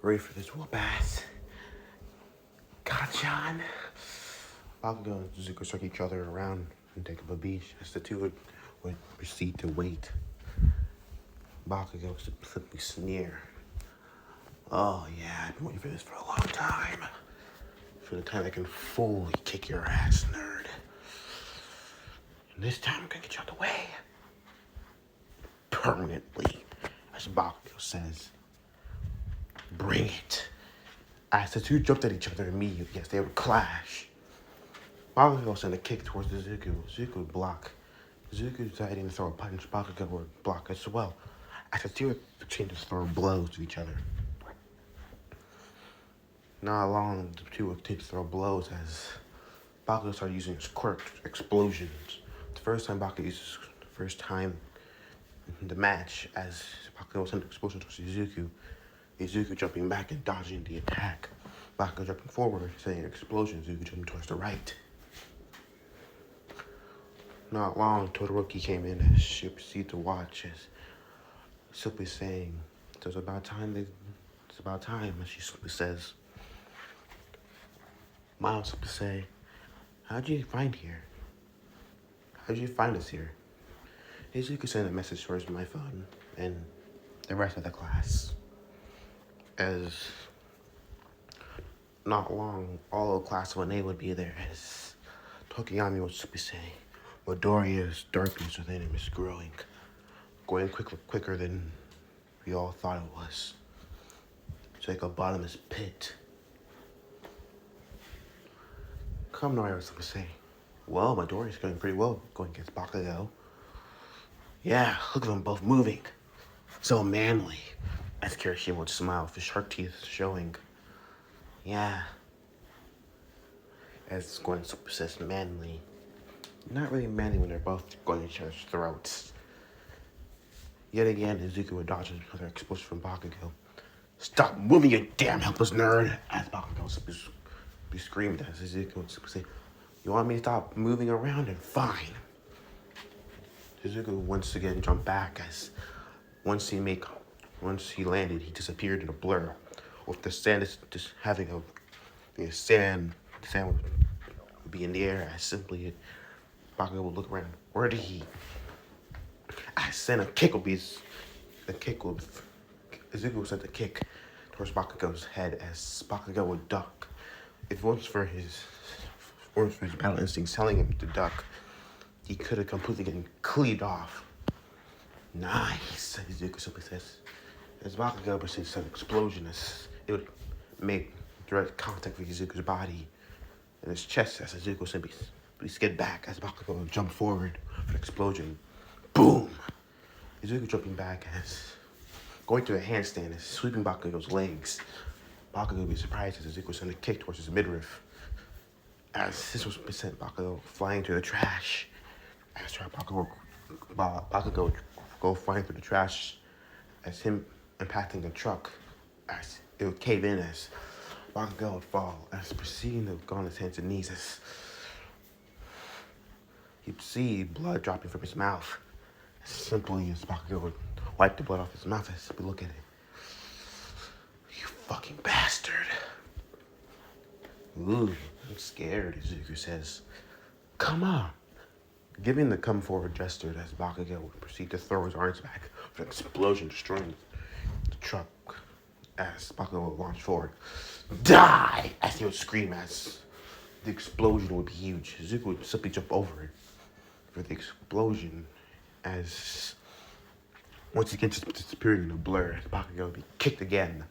Ready for this whoop ass. Gotcha. Bakugo and Zuko struck each other around and take up a beach as the two would proceed to wait. Bakugo simply sneer. Oh yeah, I've been waiting for this for a long time. For the time I can fully kick your ass, nerd. And this time I'm gonna get you out the way. Permanently, as Bakugo says. Bring it. As the two jumped at each other immediately, yes, they would clash. Bakugo sent a kick towards the Zuko. Zuko would block. Zuko decided to throw a punch. Bakugo would block as well. As the two would continue to throw blows to each other. Not long, the two would continue to throw blows as Bakugo started using his quirk explosions. The first time Bakugo uses the first time in the match as Bakugo sent an explosion towards Izuku. Izuku jumping back and dodging the attack. Bakugo jumping forward, sending an explosion. Izuku jumping towards the right. Not long, Todoroki came in as she proceeded to watch as simply saying, it's about time, as she simply says. Miles simply say, how'd you find here? How'd you find us here? Izuku sent a message towards my phone and the rest of the class. As not long, all of class 1A would be there as Tokiyami would simply say, Midoriya's darkness within him is growing, going quicker than we all thought it was. It's like a bottomless pit. Kaminari would simply say, well, Midoriya's going pretty well going against Bakugo. Yeah, look at them both moving. So manly. As Kirishima would smile with his shark teeth showing. Yeah. As Gwen says manly. Not really manly when they're both going at each other's throats. Yet again, Izuku would dodge another explosion from Bakugo. Stop moving, you damn helpless nerd! As Bakugo would be screamed as Izuku would say, you want me to stop moving around? And fine. Izuku once again jumped back as once he landed, he disappeared in a blur. With the sand just having the sand would be in the air as simply Bakugo would look around. Where did he? I sent a kick Izuku sent a kick towards Bakugo's head as Bakugo would duck. If it wasn't for his battle instincts telling him to duck, he could have completely gotten cleaved off. Nice, Izuku simply says. As Bakugo proceeds to an explosion, as it would make direct contact with Izuku's body and his chest as Izuku simply skid back as Bakugo would jump forward for an explosion. Boom! Izuku jumping back as going to a handstand as sweeping Bakugo's legs. Bakugo would be surprised as Izuku sent a kick towards his midriff. As this was sent Bakugo flying through the trash. As Bakugo would go flying through the trash as him impacting the truck as it would cave in as Bakugo would fall as proceeding to go on his hands and knees as he'd see blood dropping from his mouth. As simply as Bakugo would wipe the blood off his mouth as we look at it. You fucking bastard. Ooh, I'm scared, Izuku says. Come on. Giving the come forward gesture as Bakugo would proceed to throw his arms back with an explosion destroying the truck as Bakugo would launch forward. Die! As he would scream as the explosion would be huge. Izuku would simply jump over it for the explosion as once again just disappearing in a blur as Bakugo would be kicked again.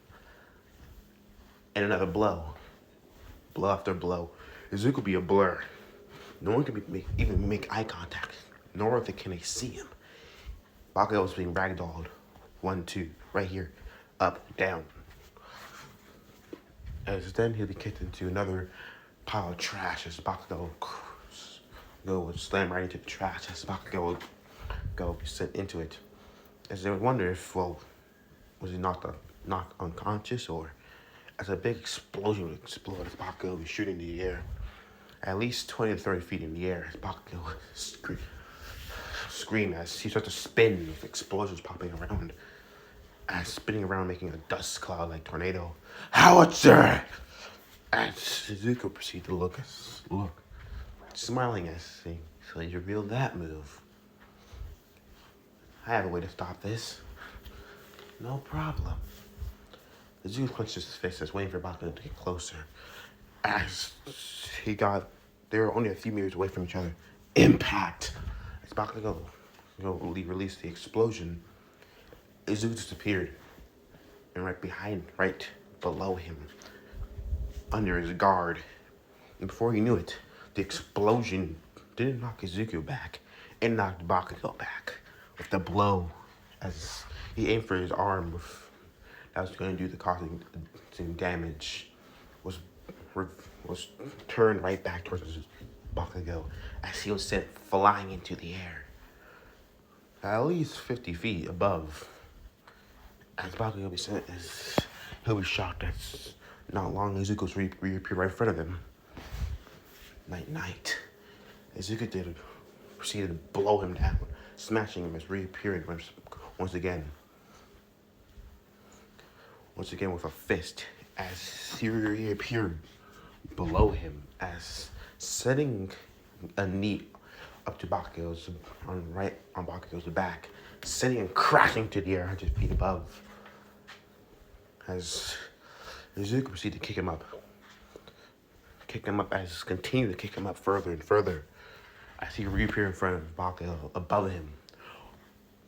And another blow. Blow after blow. Izuku would be a blur. No one can even make eye contact, nor can they see him. Bakugo was being ragdolled. 1, 2, right here, up, down. As then he'll be kicked into another pile of trash as Bakugo would slam right into the trash as Bakugo would go be sent into it. As they would wonder if, was he knocked unconscious or as a big explosion would explode as Bakugo would be shooting in the air. At least 20 to 30 feet in the air as Bakugo would scream as he starts to spin with explosions popping around. as spinning around, making a dust cloud like tornado. Howitzer! As Suzuka proceeded to look, smiling as he so he revealed that move. I have a way to stop this. No problem. Suzuka clenched his fist as waiting for Bakugo to get closer. As they were only a few meters away from each other. Impact! As Bakugo released the explosion, Izuku disappeared. And right below him, under his guard. And before he knew it, the explosion didn't knock Izuku back. It knocked Bakugo back with the blow as he aimed for his arm that was going to do the causing damage was turned right back towards Bakugo as he was sent flying into the air. At least 50 feet above. As Bakugo he'll be shocked as not long Izuku's reappear right in front of him. Night. Izuku proceeded to blow him down, smashing him as reappearing once again. Once again with a fist as he reappeared below him as setting a knee up to Bakugo's on Bakugo's back, sending him crashing to the air 100 feet above. As Izuku proceeded to kick him up as continued to kick him up further and further as he reappeared in front of Bakugo above him.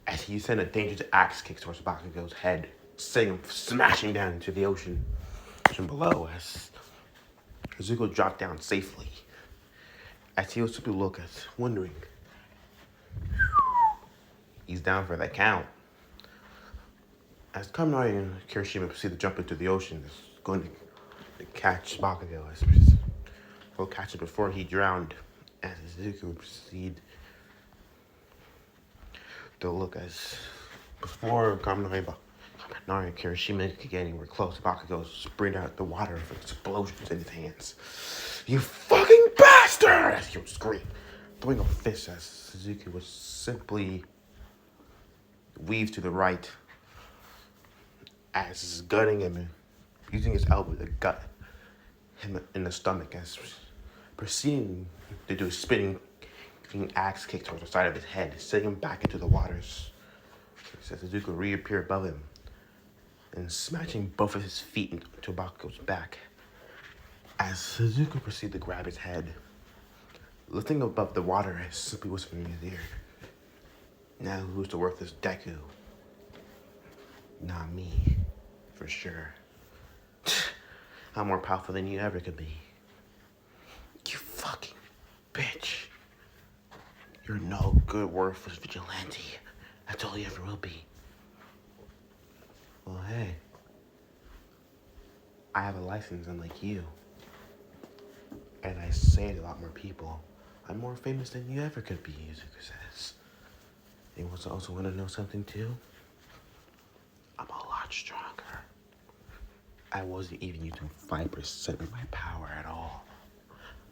As he sent a dangerous axe kick towards Bakugo's head, sending him smashing down into the ocean below as Izuku dropped down safely. As he was simply looking, wondering, he's down for that count. As Kaminari and Kirishima proceed to jump into the ocean, going to catch Bakugo. We'll catch him before he drowned. As Izuku would proceed to look as before Kaminari and Kirishima could get anywhere close, Bakugo sprayed out the water with explosions in his hands. You fucking bastard! As he would scream, throwing a fist as Suzuki was simply weaved to the right. As gutting him, using his elbow to gut him in the stomach, as proceeding to do a spinning axe kick towards the side of his head, sending him back into the waters. As Suzuki reappeared above him and smashing both of his feet into Bakugo's back. As Suzuki proceeded to grab his head, lifting above the water, as simply whispering in his ear, "Now who's the worthless deku? Not me, for sure. I'm more powerful than you ever could be. You fucking bitch. You're no good, worthless vigilante. That's all you ever will be." Well, hey. I have a license unlike you. And I say it to a lot more people. I'm more famous than you ever could be, Izuku says. You also want to know something too? I'm a lot stronger. I wasn't even using 5% of my power at all.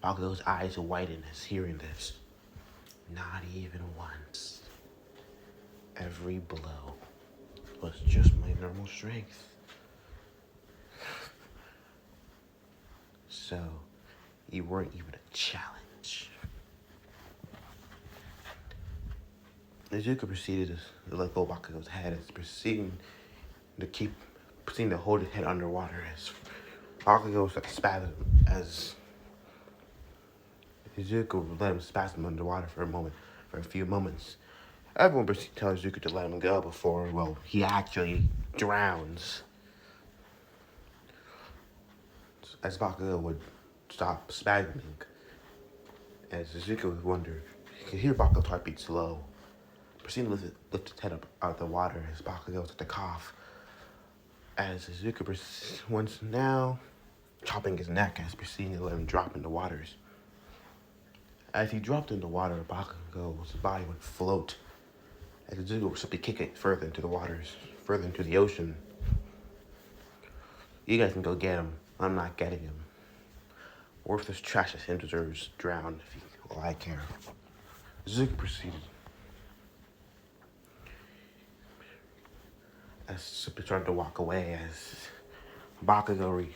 Bakugo's eyes widen as hearing this. Not even once. Every blow was just my normal strength. So, you weren't even a challenge. Izuku proceeded to let go of Bakugo's head as proceeding to hold his head underwater as Bakugo was like spasm as Izuku let him spasm underwater for a few moments. Everyone proceeded to tell Izuku to let him go before, well, he actually drowns. As Bakugo would stop spasming, as Izuku would wonder, he could hear Bakugo's heartbeat slow. Proceeding to lift his head up out of the water as Bakugo took the cough. As Izuku once now chopping his neck as proceeding to let him drop into waters. As he dropped into water, Bakugo's body would float. As Izuku would simply kick it further into the waters, further into the ocean. You guys can go get him. I'm not getting him. Worthless trash as him deserves drowned if all I care. Izuku proceeded. as simply started to walk away as Bakugo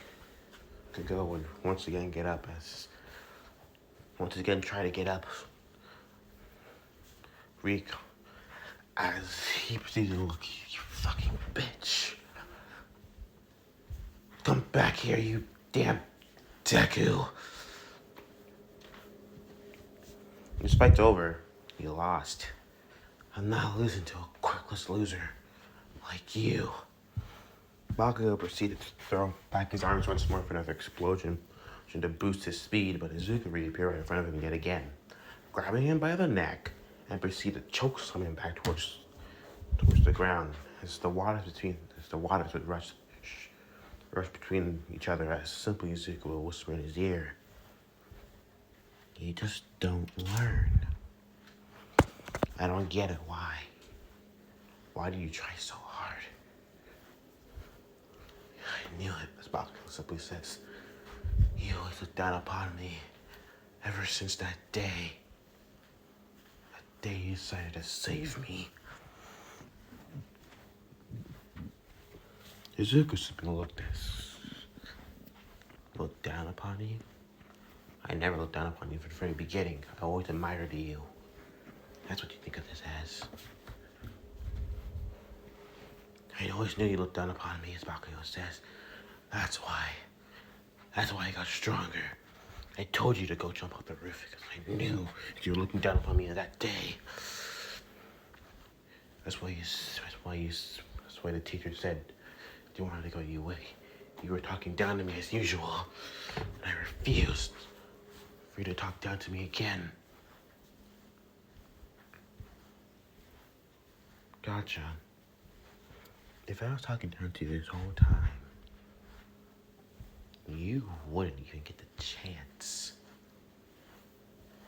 could go and once again get up once again try to get up. Reek as he proceeded to look, you fucking bitch. Come back here, you damn deku. This fight's over. You lost. I'm not losing to a quirkless loser like you. Bakugo proceeded to throw back his arms once more for another explosion to boost his speed, but Izuku reappeared right in front of him yet again, grabbing him by the neck and proceeded to choke slam him back towards the ground as the waters would rush between each other as simply Izuku would whisper in his ear. You just don't learn. I don't get it. Why? Why do you try so hard? I knew it, as Bakugo simply says. You always looked down upon me ever since that day. That day you decided to save me. Izuku simply looked down upon you. I never looked down upon you from the very beginning. I always admired you. That's what you think of this as. I always knew you looked down upon me, as Bakugo says. That's why I got stronger. I told you to go jump off the roof because I knew you were looking down upon me that day. That's why the teacher said you wanted to go your way. You were talking down to me as usual, and I refused for you to talk down to me again. Gotcha. If I was talking down to you this whole time, you wouldn't even get the chance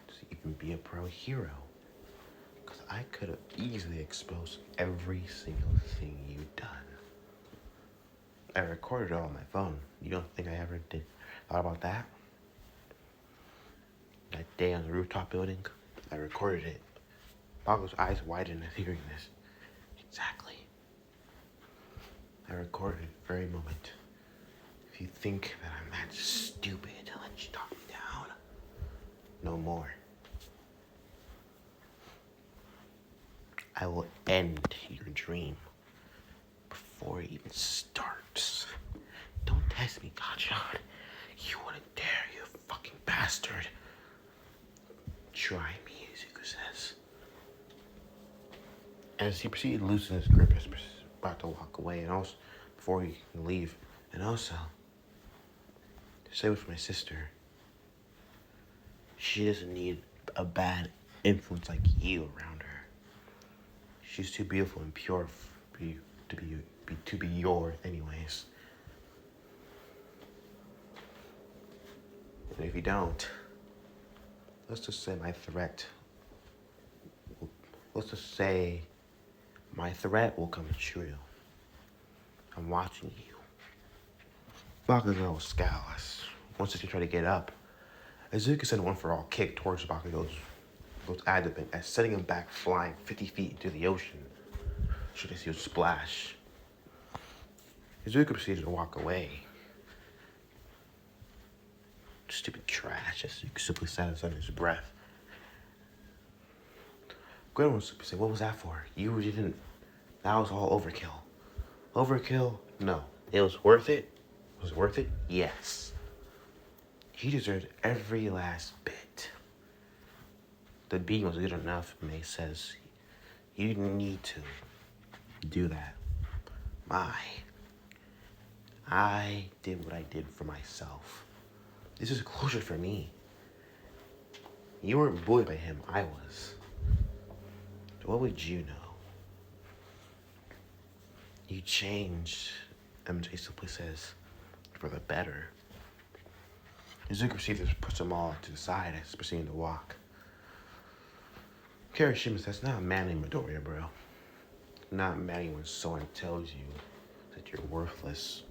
to even be a pro hero. Because I could have easily exposed every single thing you've done. I recorded it all on my phone. You don't think I ever thought about that? That day on the rooftop building, I recorded it. Bakugo's eyes widened at hearing this. Exactly. I recorded it the very moment. If you think that I'm that stupid to let you talk me down, no more. I will end your dream before it even starts. Don't test me, Gotcha. You wouldn't dare, you fucking bastard. Try me, Izuku says. As he proceeded to loosen his grip, as about to walk away, and also before he can leave, and also to say with my sister, she doesn't need a bad influence like you around her. She's too beautiful and pure to be yours, anyways. And if you don't, let's just say my threat will come true. I'm watching you. Bakugo will scowl once he tried to get up. Izuku sent one for all kick towards Bakugo's abdomen as setting him back flying 50 feet into the ocean. Should I see a splash? Izuku proceeded to walk away. Stupid trash, as Izuku simply said under his breath. Gwen was simply saying, what was that for? You didn't. That was all overkill. Overkill? No. It was worth it? Was it worth it? Yes. He deserved every last bit. The beating was good enough, May says. You didn't need to do that. I did what I did for myself. This is closure for me. You weren't bullied by him, I was. What would you know? You changed, MJ simply says, for the better. Izuku proceeds to push them all to the side as proceeding to walk. Kirishima says, not manly Midoriya, bro. Not manly when someone tells you that you're worthless.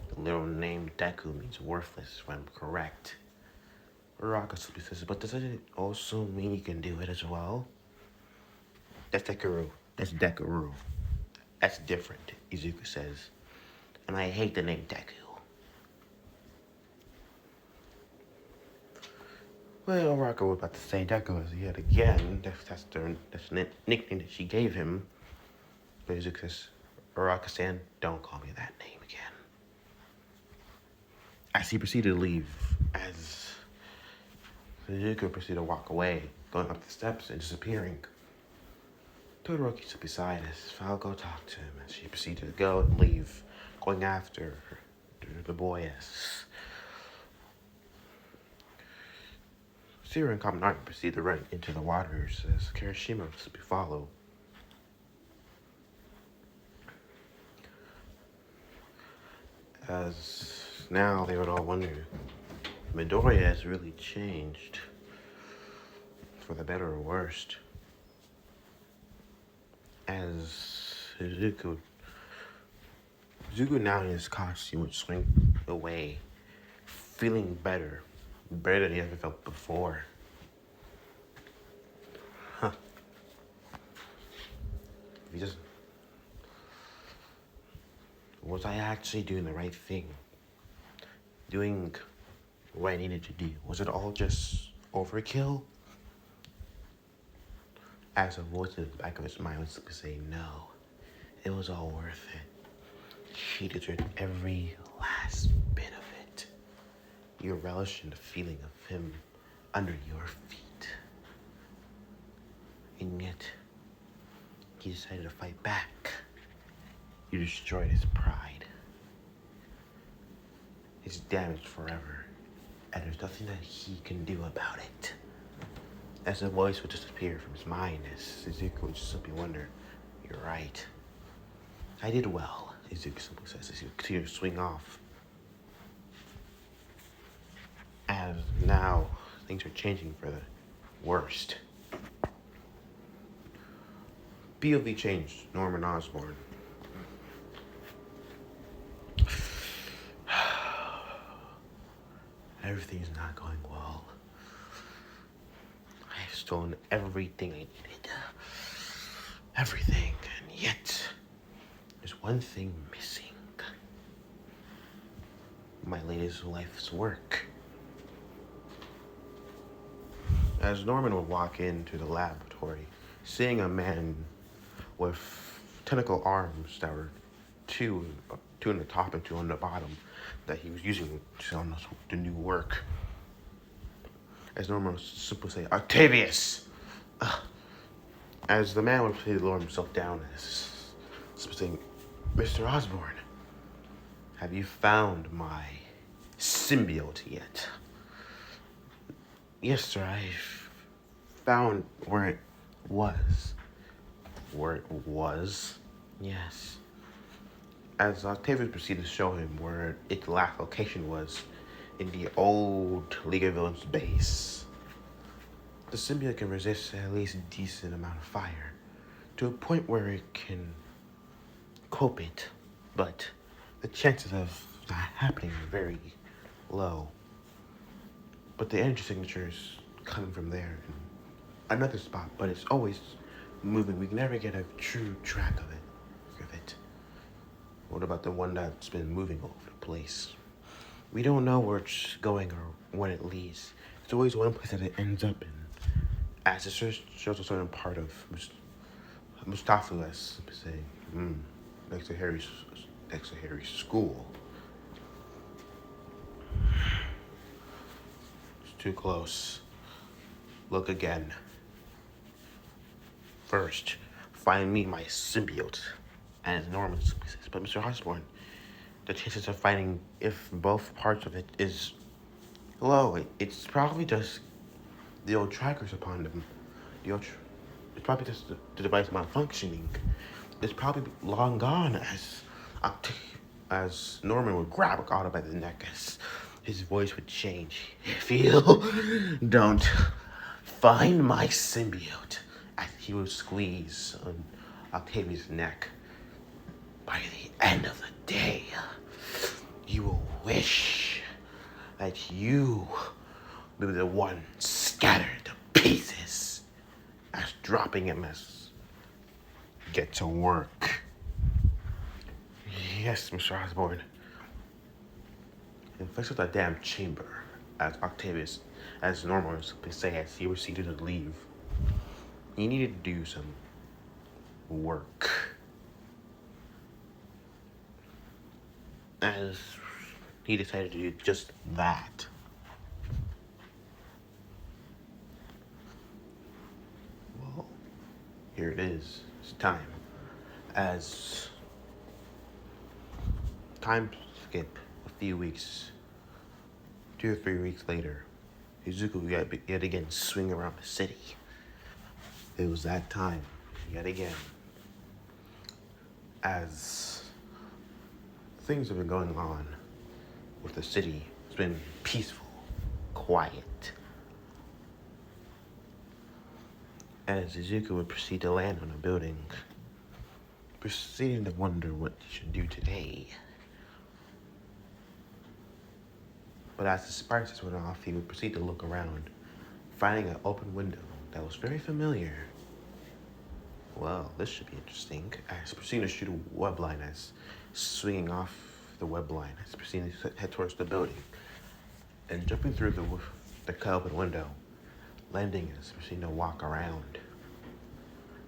The little name Deku means worthless, if I'm correct. Uraka simply says, but does it also mean you can do it as well? That's Deku. That's Deku. That's different, Izuku says. And I hate the name Deku. Well, Rocco was about to say Deku is yet again. That's the nickname that she gave him. But Izuku says, Uraka-san, don't call me that name again. As he proceeded to leave, as Izuku proceeded to walk away, going up the steps and disappearing, Todoroki stood beside us. I'll go talk to him as she proceeded to go and leave, going after the boy as Sira and Kaminari proceeded to run into the waters as Kirishima was to be followed. As now they would all wonder, Midoriya has really changed, for the better or worse. As Izuku now in his costume would swing away, feeling better than he ever felt before. Huh. He just... Was I actually doing the right thing? Doing what I needed to do? Was it all just overkill? As a voice in the back of his mind was saying, no, it was all worth it. She deserved every last bit of it. You relish in the feeling of him under your feet. And yet, he decided to fight back. You destroyed his pride. It's damaged forever, and there's nothing that he can do about it. As the voice would disappear from his mind, as Izuku would just simply wonder, you're right. I did well, Izuku simply says as he would continue to swing off. As now, things are changing for the worst. POV changed, Norman Osborn. Everything's not going well. I've stolen everything I needed. Everything, and yet there's one thing missing. My latest life's work. As Norman would walk into the laboratory, seeing a man with tentacle arms that were two on the top and two on the bottom that he was using on the new work. As Norman would simply say, Octavius! As the man would simply lower himself down as saying, Mr. Osborn, have you found my symbiote yet? Yes, sir, I've found where it was. Where it was? Yes. As Octavius proceeded to show him where its last location was, in the old League of Villains base. The symbiote can resist at least a decent amount of fire, to a point where it can cope it, but the chances of that happening are very low. But the energy signature is coming from there in another spot, but it's always moving. We can never get a true track of it. What about the one that's been moving all over the place? We don't know where it's going or when it leads. It's always one place that it ends up in. As it shows a certain part of Mustafa as saying, next to Harry's school. It's too close. Look again. First, find me my symbiote. And Norman says, but Mr. Osborn, the chances of finding if both parts of it is low. It's probably just the old trackers upon them. It's probably just the device malfunctioning. It's probably long gone as Norman would grab Otto by the neck as his voice would change. If you don't find my symbiote, as he would squeeze on Octavia's neck, by the end of the day, you will wish that you were the one scattered to pieces as dropping him as get to work. Yes, Mr. Osborne. And fix up that damn chamber, as Octavius, as normal, simply say as he proceeded to leave. He needed to do some work. As he decided to do just that. Well, here it is. It's time. As time skip a few weeks, 2 or 3 weeks later, Izuku yet again swing around the city. It was that time, yet again, as things have been going on with the city. It's been peaceful, quiet. As Izuku would proceed to land on a building, proceeding to wonder what he should do today. But as the sparks went off, he would proceed to look around, finding an open window that was very familiar. Well, this should be interesting. As proceeding to shoot a web line as swinging off the web line, as proceeding to head towards the building, and jumping through the cut open window, landing as proceeding to walk around,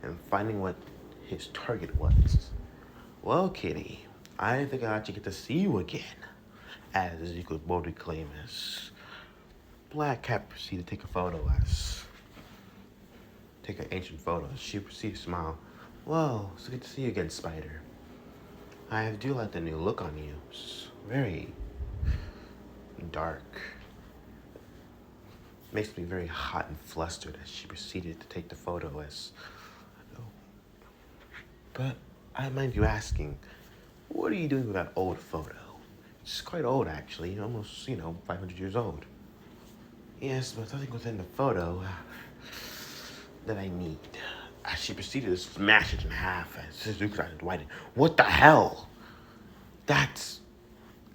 and finding what his target was. Well, Kitty, I think I'll actually get to see you again. As you could boldly claim as Black Cat proceeded to take a photo take an ancient photo. She proceeded to smile. Well, it's good to see you again, Spider. I do like the new look on you. It's very dark. Makes me very hot and flustered as she proceeded to take the photo as... But I mind you asking, what are you doing with that old photo? It's quite old, actually. Almost, 500 years old. Yes, but nothing within the photo that I need. As she proceeded to smash it in half as Suzuki started whining. What the hell? That's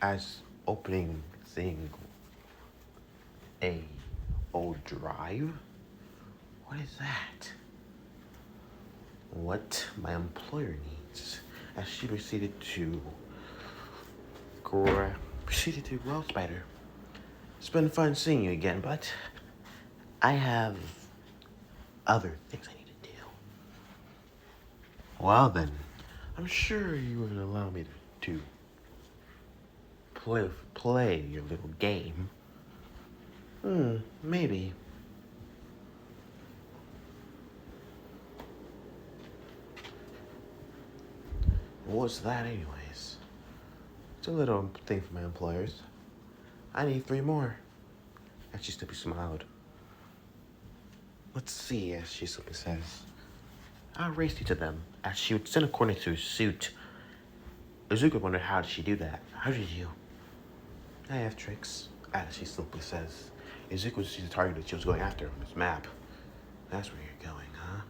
as opening thing a old drive? What is that? What my employer needs. As she proceeded to well, Spider, it's been fun seeing you again, but I have other things I need to do. Well then, I'm sure you would allow me to play your little game. Maybe. What's that anyways? It's a little thing for my employers. I need 3 more. And she simply smiled. Let's see, as she simply says. I'll race you to them. As she would send according to her suit. Izuku wondered, how did she do that? How did you? I have tricks. As she simply says. Izuku sees the target that she was going after on this map. That's where you're going, huh?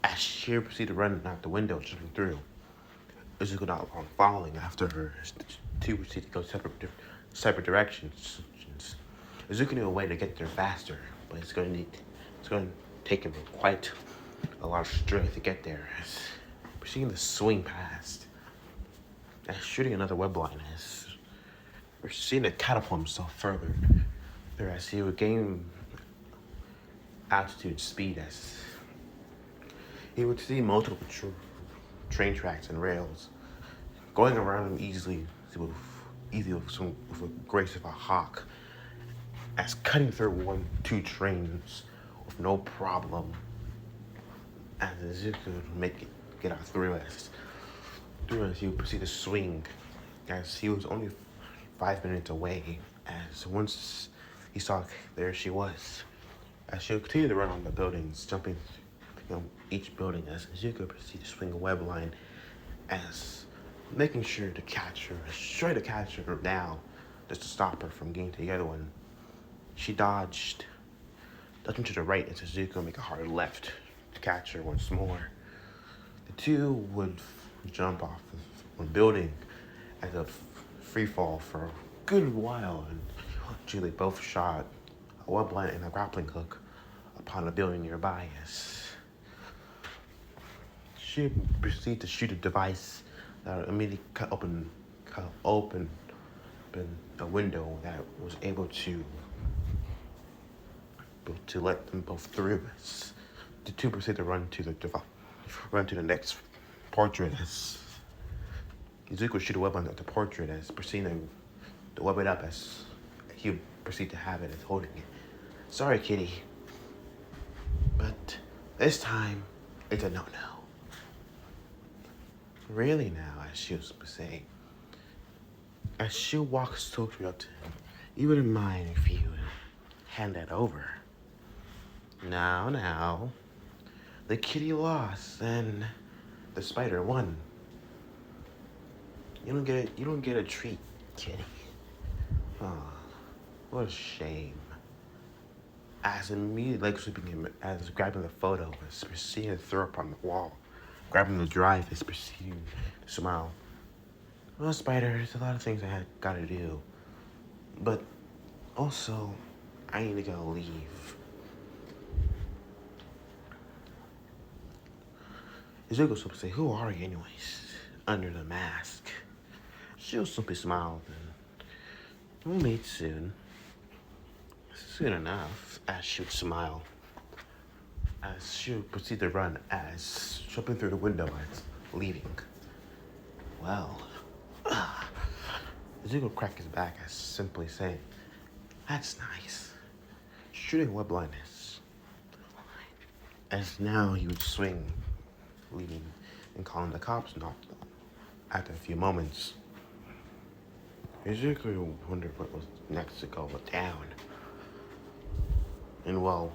As she proceeded to run out the window, jumping through. Izuku not long following after her. Two proceed to go separate directions. Izuku knew a way to get there faster, but it's going to take him quite a lot of strength to get there. As proceeding to swing past, as shooting another web line, as proceeding to catapult himself further, as he would gain altitude speed, as he would see multiple train tracks and rails going around him easily with the grace of a hawk, as cutting through 2 trains with no problem, as Izuku would get out through as he would proceed to swing, as he was only 5 minutes away, as once he saw there she was, as she would continue to run on the buildings, jumping each building, as Izuku proceeded to swing a web line, as making sure to catch her, try to catch her now, just to stop her from getting to the other one. She dodging to the right, and Suzuki would make a hard left to catch her once more. The two would jump off one building as a free fall for a good while, and they both shot a web line and a grappling hook upon a building nearby. As she proceeded to shoot a device immediately cut open a window that was able to let them both through. As the two proceeded to run to the next portrait as Izuku shoot a web on the portrait as proceeding to web it up as he proceed to have it as holding it. Sorry, kitty, but this time it's a no-no. Really now, as she was saying, as she walks slowly up to him, you wouldn't mind if you hand that over. Now, the kitty lost and the spider won. You don't get a treat, kitty. Oh, what a shame. As immediately leg sweeping him, as grabbing the photo, as proceeding to throw up on the wall, grabbing the drive, as proceeding to smile. Well, Spider, there's a lot of things I gotta do, but also I need to go leave. Izuku simply say, "Who are you, anyways?" Under the mask, she'll simply smile and we'll meet soon. Soon enough, as she would smile, as she would proceed to run, as jumping through the window as leaving. Well, Izuku cracked his back as simply saying, "That's nice. Shooting web blindness." As now he would swing, leaving and calling the cops. Not after a few moments, Izuku wondered what was next to go down. And well,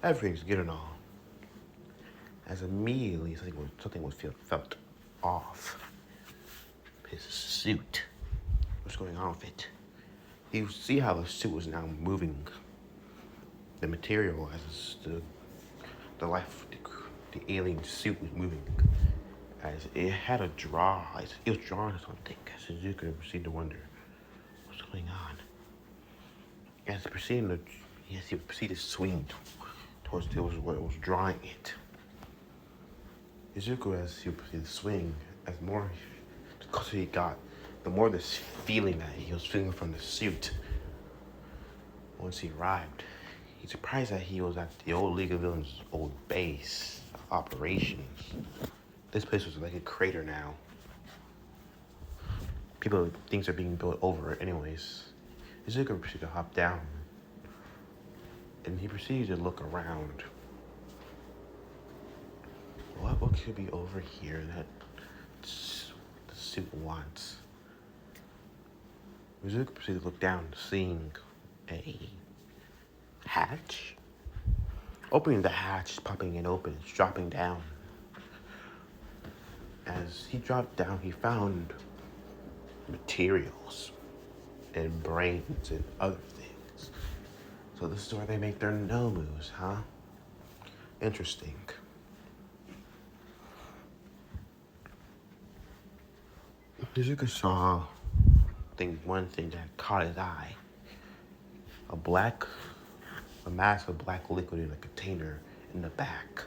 everything's good and all. As immediately something was felt off. His suit. What's going on with it? You see how the suit was now moving. The material as the life, the alien suit was moving. As it had a draw. It was drawing something. As Izuku proceeded to wonder, what's going on? As he proceeded to swing towards where it was drawing it. Izuku, as he proceeded to swing, the closer he got, the more this feeling that he was feeling from the suit. Once he arrived, he's surprised that he was at the old League of Villains' old base of operations. This place was like a crater now. Things are being built over it anyways. Izuku proceeded to hop down, and he proceeded to look around. What could be over here that the suit wants? Izuku proceeded to look down, seeing a hatch. Opening the hatch, popping it open, dropping down. As he dropped down, he found materials and brains and other things. So this is where they make their nomus, huh? Interesting. Izuku saw one thing that caught his eye. A mass of black liquid in a container in the back.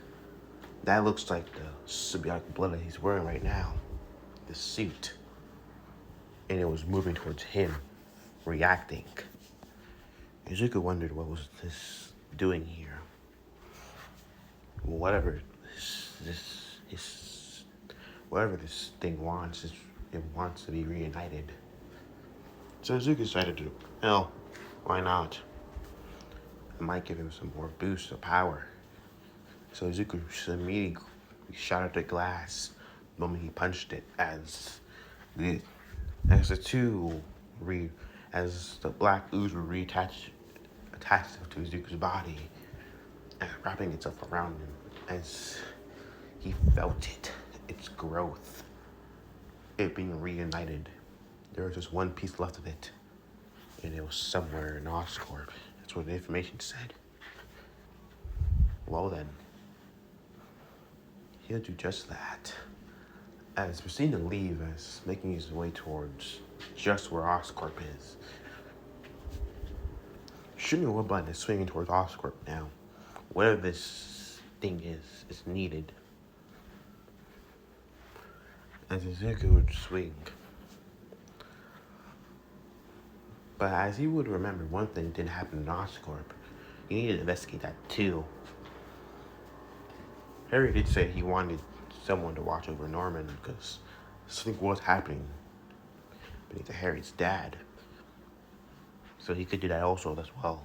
That looks like the symbiotic blood that he's wearing right now. The suit. And it was moving towards him, reacting. Izuku wondered what was this doing here. Whatever this thing wants, it wants to be reunited. So Izuku decided to, hell, why not? It might give him some more boost of power. So Izuku immediately shot at the glass the moment he punched it as the black ooze would attach itself to Izuku's body and wrapping itself around him as he felt its growth, it being reunited. There was just one piece left of it, and it was somewhere in Oscorp. That's what the information said. Well then, he'll do just that. As proceeding to leave, as making his way towards just where Oscorp is. Shooting a web button is swinging towards Oscorp now. Whatever this thing is needed. as Izuku would swing. But as you would remember, one thing didn't happen in Oscorp. You need to investigate that too. Harry did say he wanted someone to watch over Norman because something was happening beneath Harry's dad. So he could do that also as well.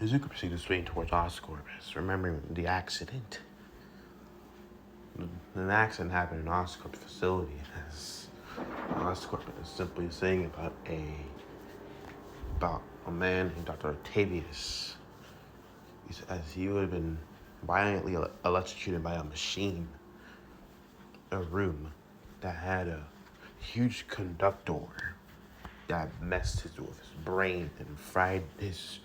Izuku proceeded to swing towards Oscorp, remembering the accident. An accident happened in Oscorp facility, as Oscorp is simply saying about a man named Dr. Octavius, as he would have been violently electrocuted by a machine, a room that had a huge conductor that messed with his brain and fried his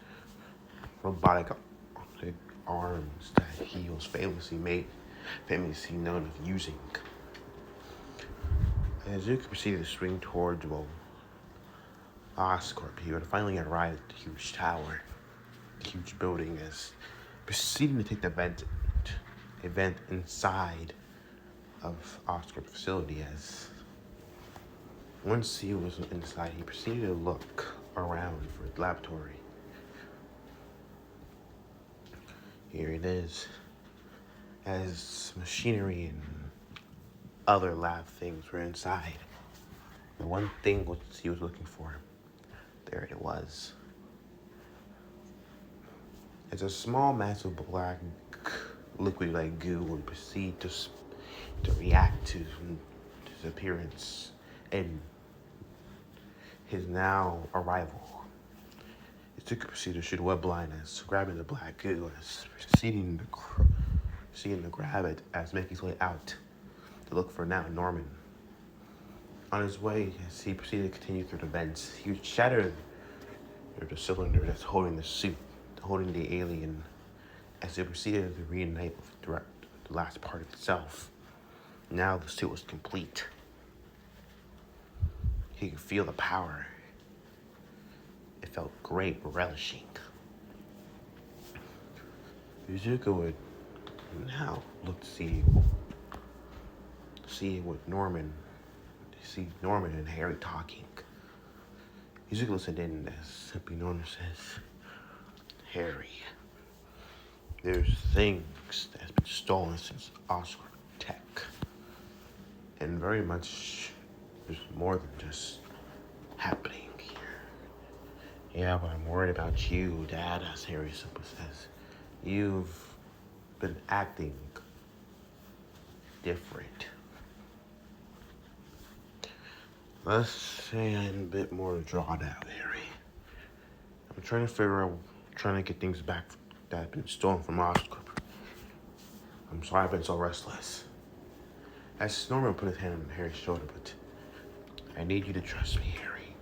robotic arms that he was famously known of using. As Zuko proceeded to swing towards Oscorp, he would finally arrive at the huge tower, the huge building, as proceeding to take the event inside of Oscorp facility. As once he was inside, he proceeded to look around for the laboratory. Here it is, as machinery and other lab things were inside. The one thing he was looking for, there it was. It's a small mass of black liquid like goo would proceed to react to his appearance and his now arrival. It took a procedure to shoot web line as grabbing the black goo as proceeding to grab it as making his way out to look for now Norman. On his way, as he proceeded to continue through the vents, he would shatter the cylinder that's holding the suit, holding the alien, as it proceeded to reunite with the last part of itself. Now the suit was complete. He could feel the power. It felt great, relishing. Izuku would now look to see Norman and Harry talking. Izuku listened in as simply Norman says, Harry, there's things that's been stolen since Oscorp Tech. And very much, there's more than just happening here. Yeah, but I'm worried about you, Dad, as Harry simply says. You've been acting different. Let's say I'm a bit more drawn out, Harry. I'm trying to get things back that have been stolen from Oscorp. I'm sorry I've been so restless. As Norman put his hand on Harry's shoulder, but I need you to trust me, Harry.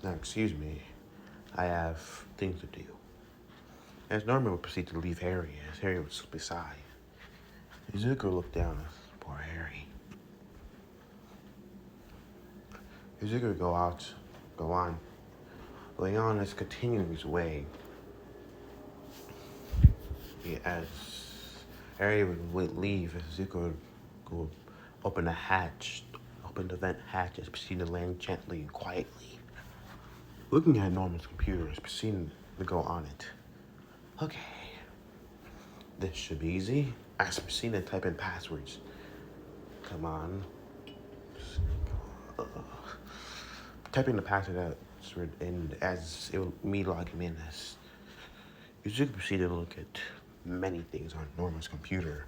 Now, excuse me, I have things to do. As Norman would proceed to leave Harry, as Harry would slip aside, Izuku looked down at poor Harry. Izuku would go on. Leon is continuing his way. As Harry would leave, Izuku would go open the vent hatch as proceeding to land gently and quietly. Looking at Norman's computer as proceeding to go on it. Okay, this should be easy. As proceeding to type in passwords. Come on. Typing the password out, and as me logging in, as Izuku proceeded to look at many things on Norman's computer.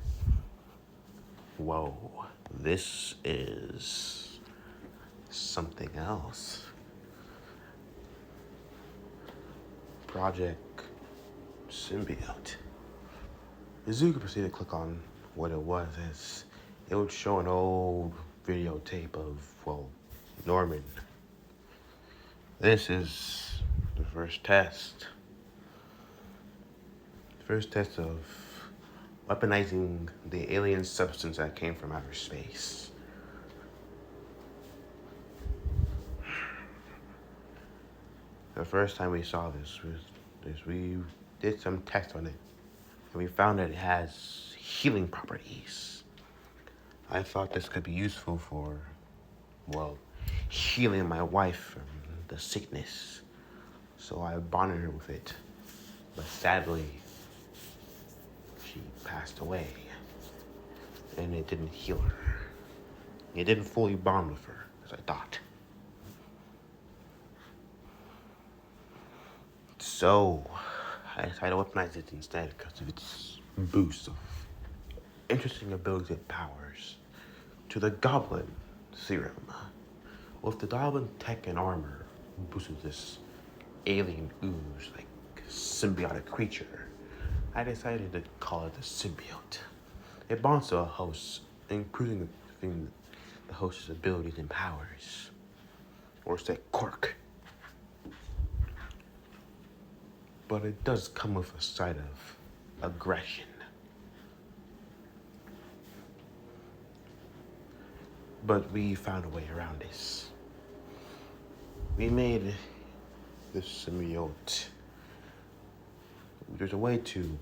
Whoa, this is something else. Project Symbiote. Izuku proceeded to click on what it was, as it would show an old videotape of, Norman. This is the first test. The first test of weaponizing the alien substance that came from outer space. The first time we saw this we did some tests on it, and we found that it has healing properties. I thought this could be useful for, well, healing my wife from the sickness. So I bonded her with it. But sadly, she passed away. And it didn't heal her. It didn't fully bond with her, as I thought. So, I decided to weaponize it instead because of its boost of interesting abilities and powers. To the Goblin Serum. With the Goblin tech and armor boosted this alien ooze, like symbiotic creature, I decided to call it the symbiote. It bonds to a host, improving the host's abilities and powers. Or say quirk. But it does come with a side of aggression. But we found a way around this. We made this symbiote. There's a way to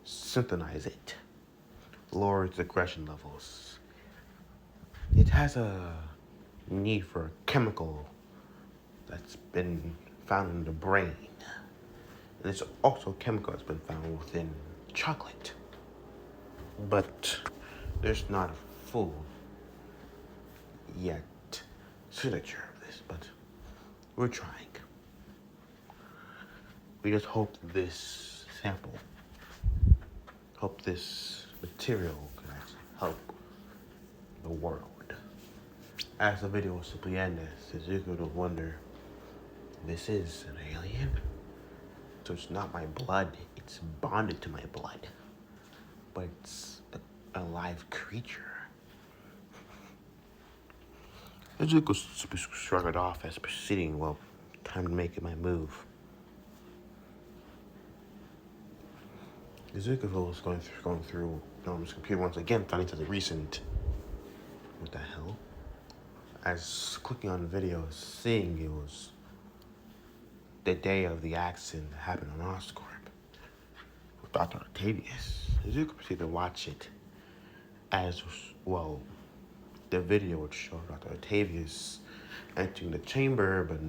synthesize it, lower its aggression levels. It has a need for a chemical that's been found in the brain. And it's also a chemical that's been found within chocolate. But there's not a full yet signature of this, but we're trying. We just hope this sample, hope this material can actually help the world. As the video will simply end, as Suzuki will wonder, this is an alien? So it's not my blood, it's bonded to my blood. But it's a live creature. Suzuki shrugged it off as proceeding, well, time to make my move. Suzuki was going through Norman's computer once again, finding something recent. What the hell? As clicking on the video, seeing it was the day of the accident that happened on Oscorp with Dr. Octavius. As you can proceed to watch it, as well, the video would show Dr. Octavius entering the chamber, but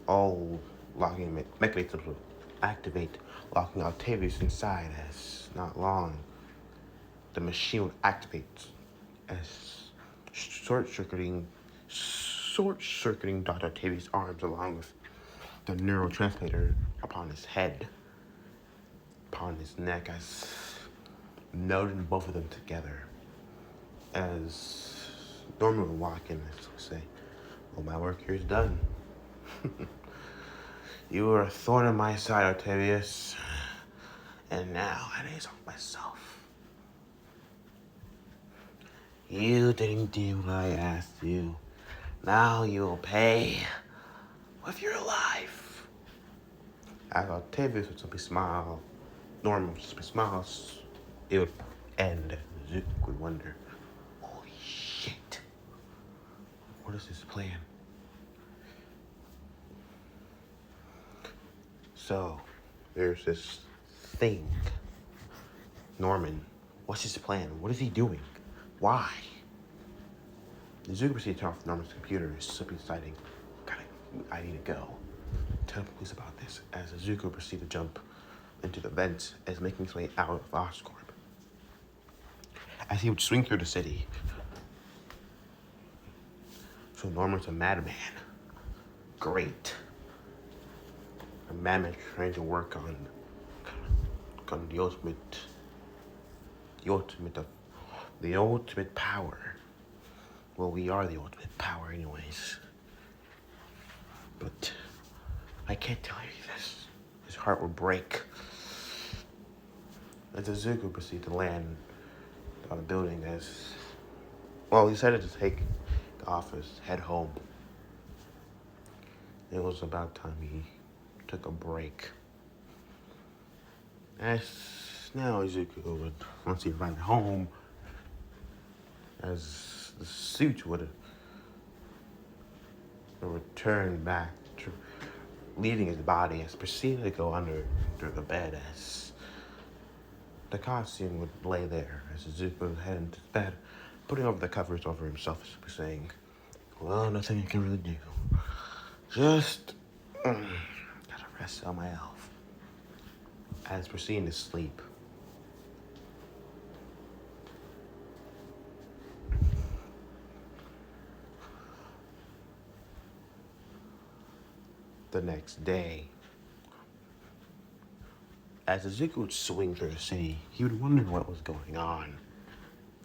all locking mechanisms would activate, locking Octavius inside. As not long, the machine would activate as short-circuiting Dr. Octavius' arms along with the neurotransmitter upon his head, upon his neck, as melding both of them together. As Norman would walk in and say, well, my work here is done. You were a thorn in my side, Octavius, and now I need to talk myself. You didn't do what I asked you. Now you'll pay with your life. As Octavius would simply smile, Norman would simply smile, it would end. Zook would wonder, holy shit, what is his plan? So, there's this thing. Norman, what's his plan? What is he doing? Why? Zuko proceeded to turn off Norman's computer and simply deciding, I need to go. Tell the police about this. As Zuko proceeded to jump into the vents as making his way out of Oscorp. As he would swing through the city. So Norman's a madman. Great. A madman trying to work on the ultimate power. Well, we are the ultimate power anyways. But I can't tell you this. His heart will break. As Zuko proceeded to land on a building as, well, he decided to take the office, head home. It was about time he took a break. As now Zuko would, once he arrived home, as the suit would return back, leaving his body, as proceeded to go under the bed as The costume would lay there as Izuku would head into bed, putting over the covers over himself, saying, well, nothing I can really do. Just gotta rest on my elf. As proceeding to sleep. The next day, as Izuku would swing through the city, he would wonder what was going on.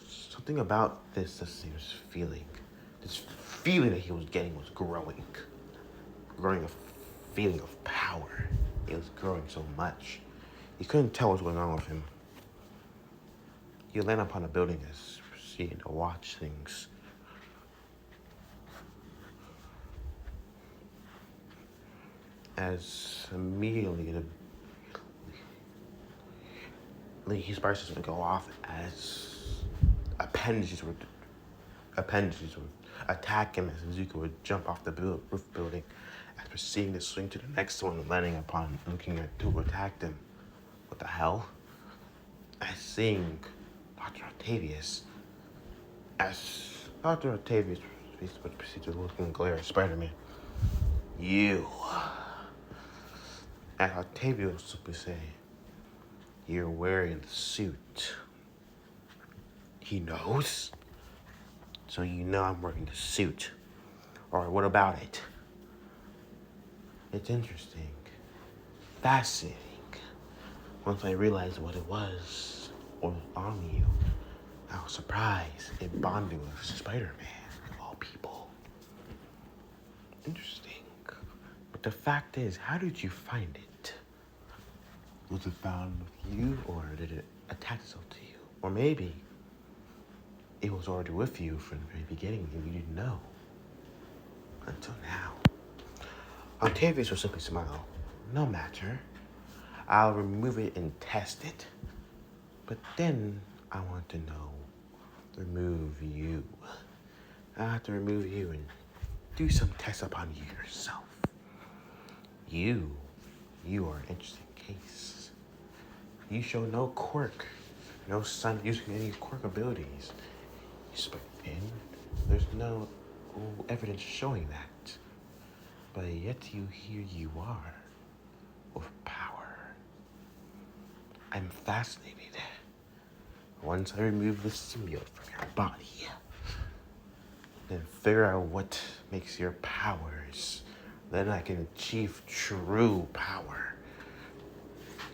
Something about this that he was feeling. This feeling that he was getting was growing. Growing a feeling of power. It was growing so much. He couldn't tell what was going on with him. He would land upon a building as proceeding to watch things. As immediately his prices would go off as appendages would attack him as Izuku would jump off the roof building as proceeding to swing to the next one, landing upon looking at who attacked him. What the hell? As seeing Dr. Octavius, would proceed to look and glare at Spider-Man. You. As Octavius would say, you're wearing the suit. He knows? So you know I'm wearing the suit. Or what about it? It's interesting. Fascinating. Once I realized what it was on you, I was surprised it bonded with Spider-Man, of all people. Interesting. But the fact is, how did you find it? Was it found with you, or did it attach itself to you? Or maybe it was already with you from the very beginning and you didn't know. Until now. Octavius will simply smile. No matter. I'll remove it and test it. But then I want to know, remove you. I have to remove you and do some tests upon you yourself. You are an interesting case. You show no quirk, no sign of using any quirk abilities. There's no evidence showing that. But yet here you are, with power. I'm fascinated. Once I remove the symbiote from your body, then figure out what makes your powers, then I can achieve true power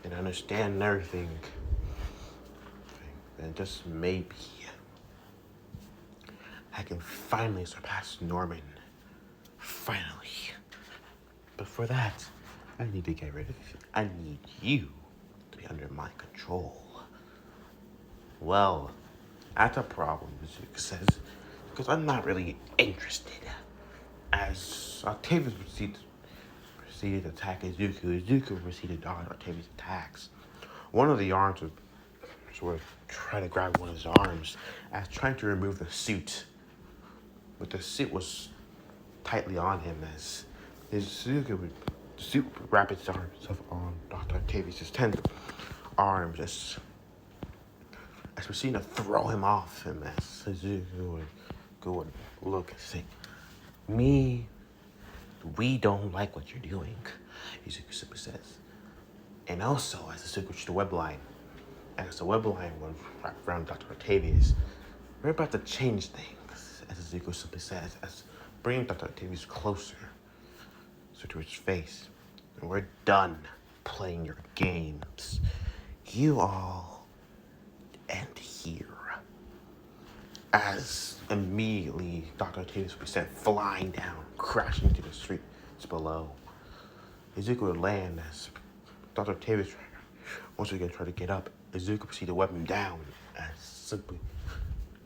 and understand everything. And just maybe I can finally surpass Norman. Finally. But for that, I need to get rid of you. I need you to be under my control. Well, that's a problem, Izuku says, because I'm not really interested. As Octavius proceeded to attack Izuku proceeded to dodge Octavius' attacks. One of the arms would sort of try to grab one of his arms as trying to remove the suit. But the suit was tightly on him as the suit would wrap itself on Dr. Octavius' 10 arms as proceeding to throw him off him as Izuku would go and look and say, we don't like what you're doing, Izuku simply says. And also, as Izuku reached the web line, as the web line went wrapped around Dr. Octavius, we're about to change things, as Izuku simply says, as bringing Dr. Octavius closer to his face. And we're done playing your games. You all end here. As immediately Dr. Octavius would be sent flying down, crashing into the streets below. Izuku would land as Dr. Octavius once again tried to get up. Izuku proceeded to whip him down as simply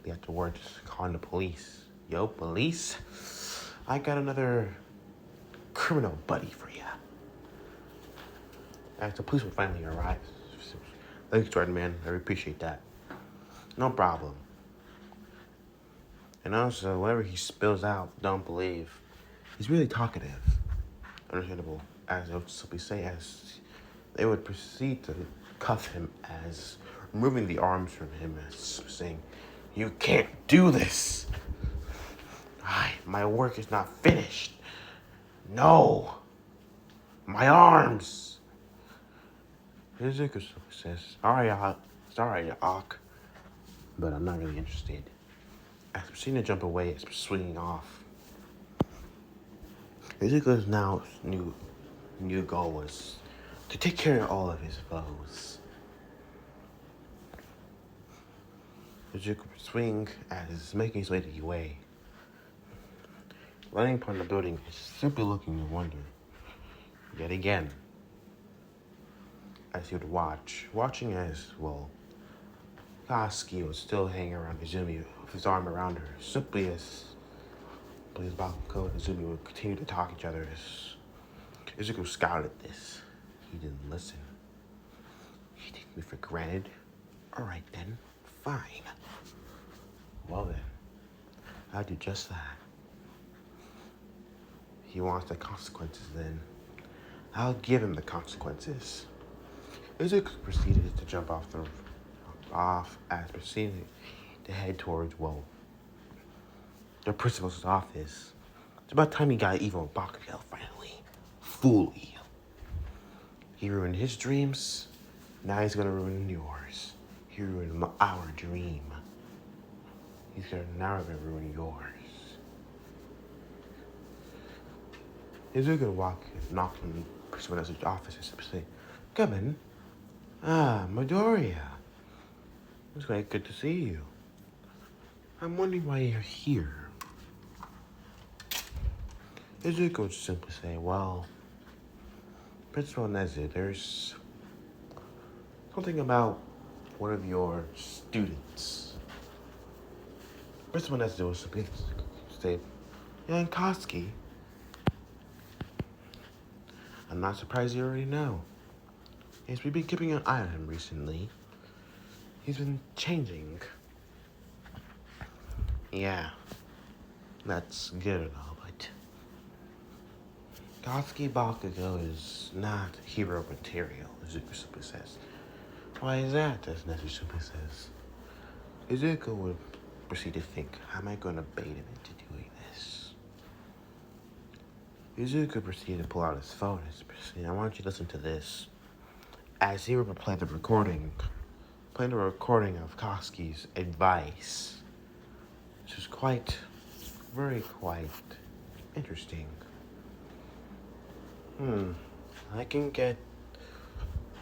afterwards calling the police. Yo, police, I got another criminal buddy for you. As the police would finally arrive. Thanks, Jordan, man. I appreciate that. No problem. And also, whatever he spills out, don't believe. He's really talkative. Understandable. As I would simply say, as they would proceed to cuff him as removing the arms from him and saying, "You can't do this. My work is not finished. No, my arms." Izuku says, sorry, Ak, but I'm not really interested. As Persina jump away, it's swinging off. Izuku's now new goal was to take care of all of his foes. Izuku swing as he's making his way to Yue. Running upon the building is simply looking in wonder. Yet again, as he would watching as, well, Katsuki was still hanging around Izumi with his arm around her, simply as Bakugo and Izumi would continue to talk each other. As Izuku scowled at this. He didn't listen. He took me for granted. Alright then, fine. Well then, I'll do just that. He wants the consequences then. I'll give him the consequences. Izuku proceeded to jump off as proceeded to head towards, well, the principal's office. It's about time he got even with Bakugo finally. Fully. He ruined his dreams. Now he's gonna ruin yours. He ruined our dream. He's now gonna ruin yours. Izuku knocked on the principal's office and say, "Come in. Ah, Midoriya. It's quite good to see you. I'm wondering why you're here." Izuku would simply say, "Well, Principal Nezu, there's something about one of your students." Principal Nezu would simply say, "Young Katsuki. I'm not surprised you already know. Yes, we've been keeping an eye on him recently. He's been changing." "Yeah, that's good and all, but Katsuki Bakugo is not hero material," Izuku simply says. "Why is that?" as Nezu simply says. Izuku would proceed to think, how am I going to bait him into doing this? Izuku proceeded to pull out his phone and said, "I want you to listen to this." As he would play the recording of Katsuki's advice, which was quite interesting.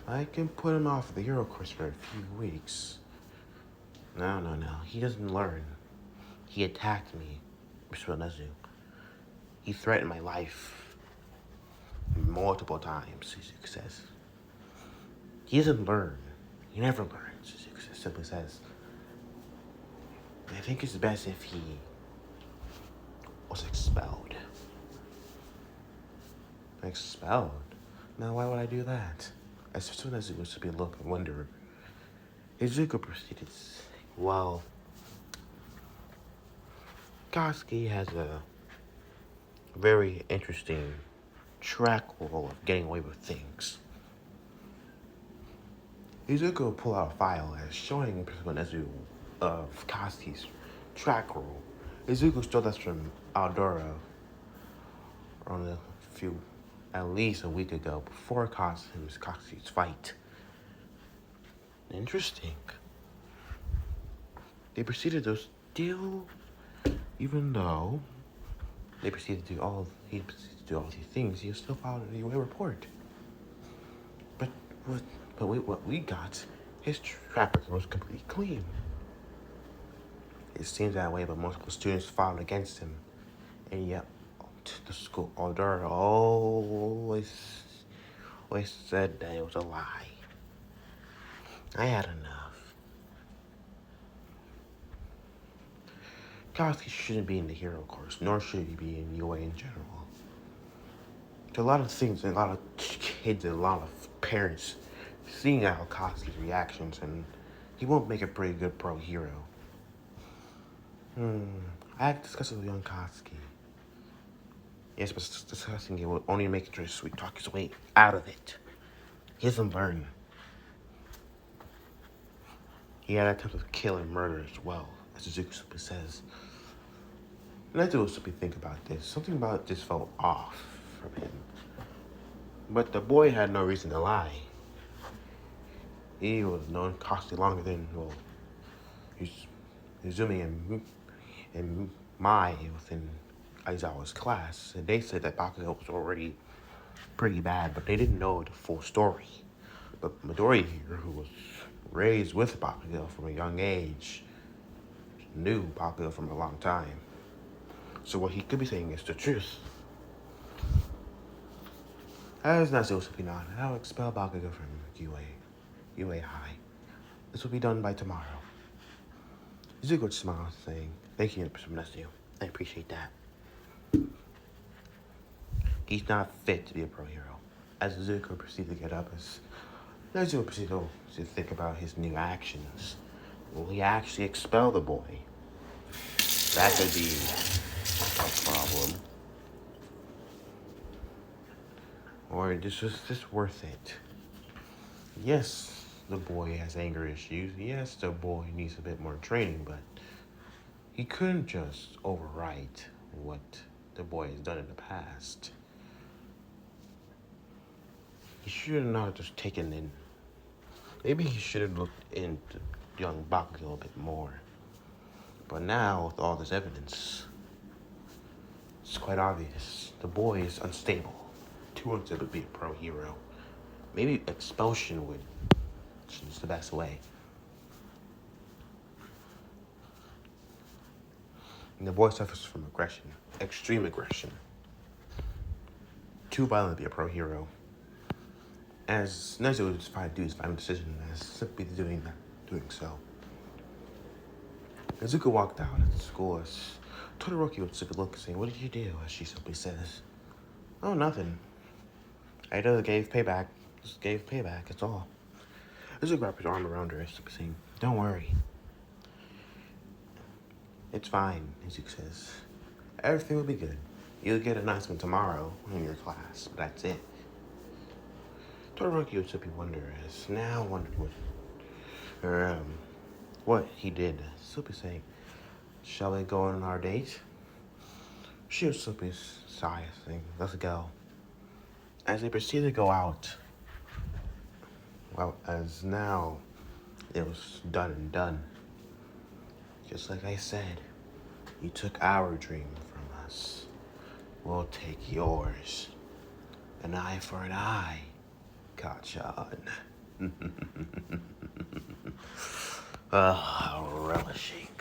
I can put him off the hero course for a few weeks. No. He doesn't learn. He attacked me, Mr. Nezu. He threatened my life multiple times, Izuku says. He doesn't learn. He never learns, Izuku simply says. I think it's best if he was expelled. Expelled? Now, why would I do that? As soon as it was to be a look of wonder, Izuku proceeded to say, well, Katsuki has a very interesting track record of getting away with things. Izuku will pull out a file as showing Principal Nezu of Katsuki's track rule. Izuku stole that from Aldora at least a week ago, before Katsuki's fight. Interesting. They proceeded to steal, even though he proceeded to do all these things, he still filed a UA report. But what we got, his track record was completely clean. It seems that way, but multiple students filed against him. And yet, the school order always said that it was a lie. I had enough. Katsuki shouldn't be in the hero course, nor should he be in UA in general. There are a lot of things, and a lot of kids, and a lot of parents seeing how Katsuki's reactions, and he won't make a pretty good pro hero. I had to discuss it with young Katsuki. Yes, but discussing it will only make him try to sweet talk his way out of it. He doesn't learn. He had attempts of kill and murder as well, as Suzuki says. And I do Suzuki think about this. Something about this felt off from him. But the boy had no reason to lie. He was known costly longer than, well, Izumi and Mai within Aizawa's class. And they said that Bakugo was already pretty bad, but they didn't know the full story. But Midori here, who was raised with Bakugo from a young age, knew Bakugo from a long time. So what he could be saying is the truth. As Nazo Supinata, I'll expel Bakugo from UA High. This will be done by tomorrow. Izuku smiled, saying, "Thank you, Mr. Nesio. I appreciate that." He's not fit to be a pro hero. As Izuku proceeded to get up, as Nezuko proceeded to think about his new actions. Will he actually expel the boy? That could be a problem. Or is this worth it? Yes, the boy has anger issues. Yes, the boy needs a bit more training, but he couldn't just overwrite what the boy has done in the past. He should have not just taken in. Maybe he should have looked into young Bakugo a bit more. But now, with all this evidence, it's quite obvious. The boy is unstable. Too unstable to be a pro hero. Maybe expulsion is the best way. And the boy suffers from aggression. Extreme aggression. Too violent to be a pro hero. As Nezuko would try to do his final decision as simply doing so. Nezuko walked out of the school as Todoroki would simply look, saying, "What did you do?" As she simply says, "Oh, nothing. I just gave payback. That's all." Nezuko wrapped his arm around her, simply saying, "Don't worry. It's fine," Nezuko says. "Everything will be good. You'll get an announcement tomorrow in your class, but that's it." Todoroki would simply wonder what he did. Simply saying, "Shall we go on our date?" She would simply sigh, saying, "Let's go." As they proceeded to go out, well, as now it was done and done. Just like I said, you took our dream from us. We'll take yours. An eye for an eye, Kachan. Relishing.